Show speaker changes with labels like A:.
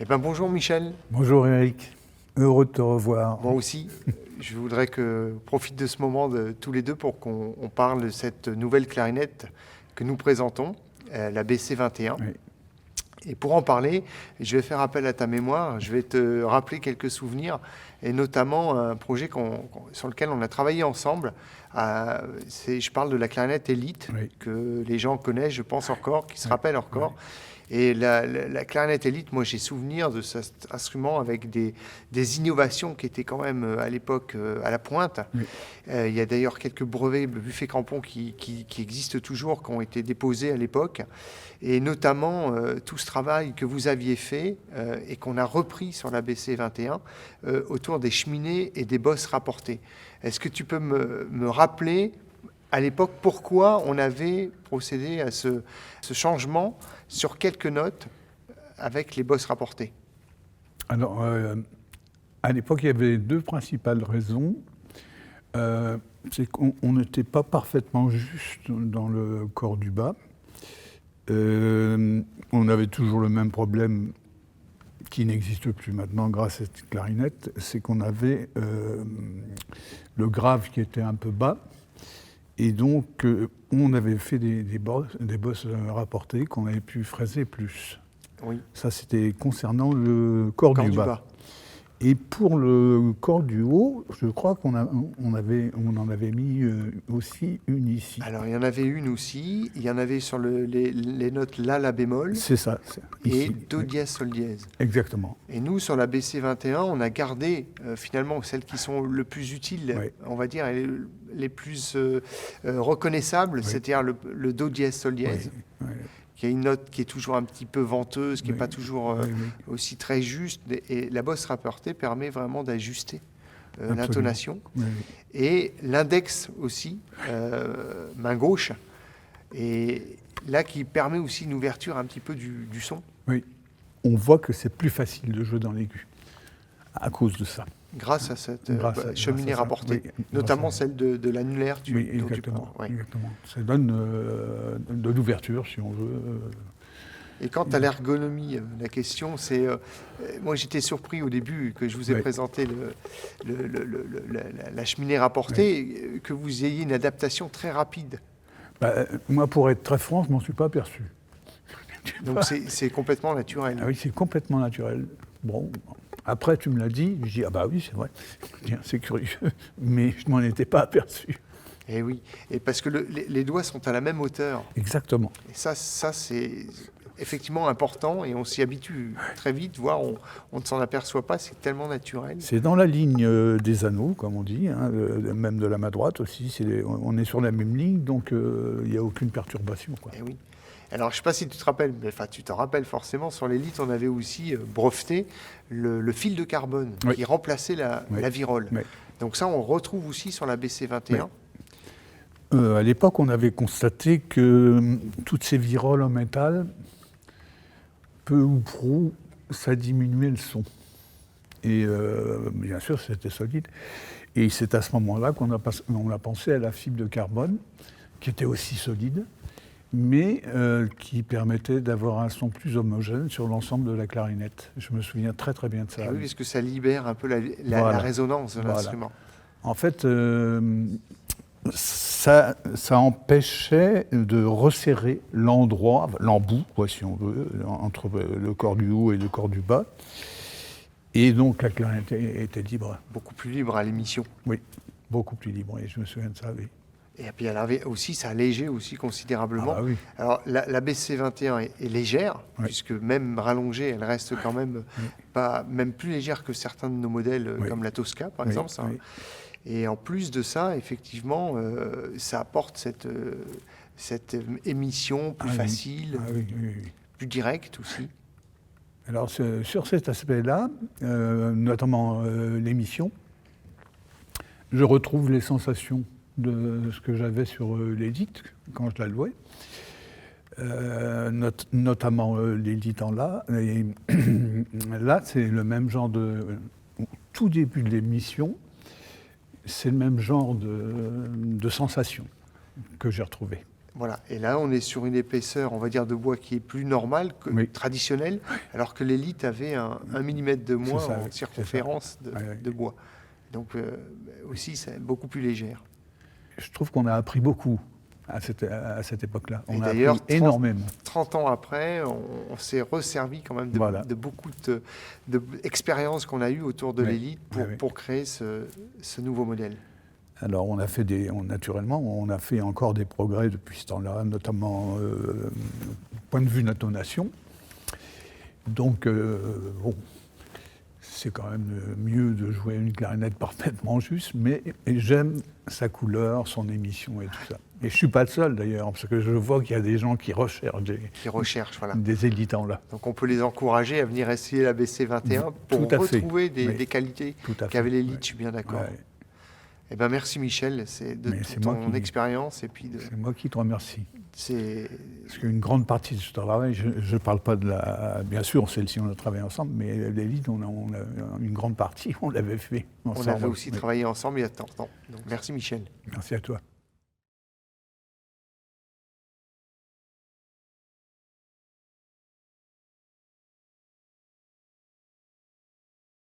A: Bonjour Michel.
B: Bonjour Eric, heureux de te revoir.
A: Moi aussi, je voudrais que profite de ce moment tous les deux pour qu'on parle de cette nouvelle clarinette que nous présentons, la BC21.
B: Oui.
A: Et pour en parler, je vais faire appel à ta mémoire, je vais te rappeler quelques souvenirs, et notamment un projet sur lequel on a travaillé ensemble. Je parle de la clarinette Elite,
B: Oui.
A: que les gens connaissent, je pense encore, qui se
B: Oui.
A: rappellent encore.
B: Oui.
A: Et la clarinette Elite, moi j'ai souvenir de cet instrument avec des innovations qui étaient quand même à l'époque à la pointe.
B: Oui.
A: Il y a d'ailleurs quelques brevets Buffet Crampon qui existent toujours, qui ont été déposés à l'époque. Et notamment tout ce travail que vous aviez fait et qu'on a repris sur la BC21 autour des cheminées et des bosses rapportées. Est-ce que tu peux me rappeler à l'époque pourquoi on avait procédé à ce changement sur quelques notes avec les bosses rapportées?
B: Alors, à l'époque, il y avait deux principales raisons. C'est qu'on n'était pas parfaitement juste dans le corps du bas. On avait toujours le même problème qui n'existe plus maintenant grâce à cette clarinette, c'est qu'on avait le grave qui était un peu bas. Et donc, on avait fait des bosses rapportées qu'on avait pu fraiser plus.
A: Oui.
B: Ça, c'était concernant le corps du bas. Et pour le corps du haut, je crois qu'on en avait mis aussi une ici.
A: Alors, il y en avait une aussi. Il y en avait sur les notes La bémol.
B: C'est ça.
A: Et
B: Ici.
A: Do dièse, Sol dièse.
B: Exactement.
A: Et nous, sur la BC21, on a gardé finalement celles qui sont le plus utiles,
B: Oui.
A: on va dire, les plus reconnaissables,
B: Oui.
A: c'est-à-dire le Do dièse, Sol dièse.
B: Oui.
A: Qui a une note qui est toujours un petit peu venteuse, qui n'est pas toujours
B: Oui.
A: aussi très juste. Et la bosse rapportée permet vraiment d'ajuster
B: Absolument.
A: l'intonation.
B: Oui.
A: Et l'index aussi, main gauche, et là qui permet aussi une ouverture un petit peu du son.
B: Oui. On voit que c'est plus facile de jouer dans l'aigu à cause de ça.
A: Grâce à cette cheminée
B: grâce à ça.
A: rapportée,
B: Oui,
A: notamment celle de l'annulaire dont tu
B: exactement,
A: parles. Ouais.
B: exactement. Ça donne de l'ouverture, si on veut.
A: Et quant à l'ergonomie, la question, c'est... moi, j'étais surpris au début que je vous ai présenté la cheminée rapportée, que vous ayez une adaptation très rapide.
B: Moi, pour être très franc, je ne m'en suis pas aperçu.
A: Donc, c'est complètement naturel.
B: Ah oui, c'est complètement naturel. Bon, après, tu me l'as dit, je dis, ah bah oui, c'est vrai, tiens, c'est curieux, mais je ne m'en étais pas aperçu.
A: Et oui, et parce que les doigts sont à la même hauteur.
B: Exactement.
A: Et ça c'est effectivement important, et on s'y habitue très vite, voire on ne s'en aperçoit pas, c'est tellement naturel.
B: C'est dans la ligne des anneaux, comme on dit, hein, même de la main droite aussi, on est sur la même ligne, donc il n'y a aucune perturbation, quoi.
A: Et oui. Alors, je ne sais pas si tu te rappelles, mais enfin, tu t'en rappelles forcément, sur l'Élite, on avait aussi breveté le fil de carbone qui remplaçait la virole.
B: Oui.
A: Donc ça, on retrouve aussi sur la BC21.
B: Oui. À l'époque, on avait constaté que toutes ces viroles en métal, peu ou prou, ça diminuait le son. Et bien sûr, c'était solide. Et c'est à ce moment-là qu'on a pensé à la fibre de carbone, qui était aussi solide, mais qui permettait d'avoir un son plus homogène sur l'ensemble de la clarinette. Je me souviens très très bien de ça.
A: Et oui, parce que ça libère un peu la résonance de l'instrument.
B: En fait, ça empêchait de resserrer l'embout, si on veut, entre le corps du haut et le corps du bas. Et donc la clarinette était libre.
A: Beaucoup plus libre à l'émission.
B: Oui, beaucoup plus libre, et je me souviens de ça, oui.
A: Et puis elle avait aussi, ça allégeait aussi considérablement.
B: Ah bah oui.
A: Alors la BC21 est légère, puisque même rallongée, elle reste quand même même plus légère que certains de nos modèles, comme la Tosca par exemple. Ça. Et en plus de ça, effectivement, ça apporte cette émission plus facile, plus directe aussi.
B: Alors sur cet aspect-là, notamment l'émission, je retrouve les sensations de ce que j'avais sur l'Élite quand je la louais, notamment l'Élite en La. Et là, c'est le même genre au tout début de l'émission, c'est le même genre de sensation que j'ai retrouvé.
A: Voilà. Et là, on est sur une épaisseur, on va dire, de bois qui est plus normale que
B: Oui.
A: traditionnelle, alors que l'élite avait un millimètre de moins
B: C'est ça,
A: en
B: c'est
A: circonférence
B: ça. Ouais.
A: de bois. Donc, aussi, c'est beaucoup plus légère.
B: Je trouve qu'on a appris beaucoup à cette époque-là.
A: Et
B: On a
A: d'ailleurs,
B: appris énormément.
A: 30 ans après, on s'est resservi quand même
B: Voilà.
A: de beaucoup d'expériences qu'on a eues autour de
B: Oui.
A: l'élite pour créer ce nouveau modèle.
B: Alors, naturellement, on a fait encore des progrès depuis ce temps-là, notamment point de vue d'intonation. Donc, bon, c'est quand même mieux de jouer une clarinette parfaitement juste, mais j'aime sa couleur, son émission et tout ça. Et je ne suis pas le seul d'ailleurs, parce que je vois qu'il y a des gens qui recherchent
A: Voilà.
B: des élitants là.
A: Donc on peut les encourager à venir essayer la BC21 pour
B: Tout à fait.
A: retrouver
B: Oui.
A: des qualités
B: Tout à
A: qu'avait
B: fait.
A: l'élite,
B: Ouais.
A: je suis bien d'accord.
B: Ouais.
A: Eh ben merci Michel, c'est de
B: Mais
A: toute
B: c'est moi
A: ton
B: qui-
A: expérience et puis
B: C'est moi qui te remercie.
A: c'est
B: Parce qu'une grande partie de ce travail, je ne parle pas de la... Bien sûr, celle-ci, on a travaillé ensemble, mais l'élite, une grande partie, on l'avait fait
A: on
B: ensemble.
A: avait aussi
B: Oui.
A: travaillé ensemble il y a tant. Donc merci Michel.
B: Merci à toi.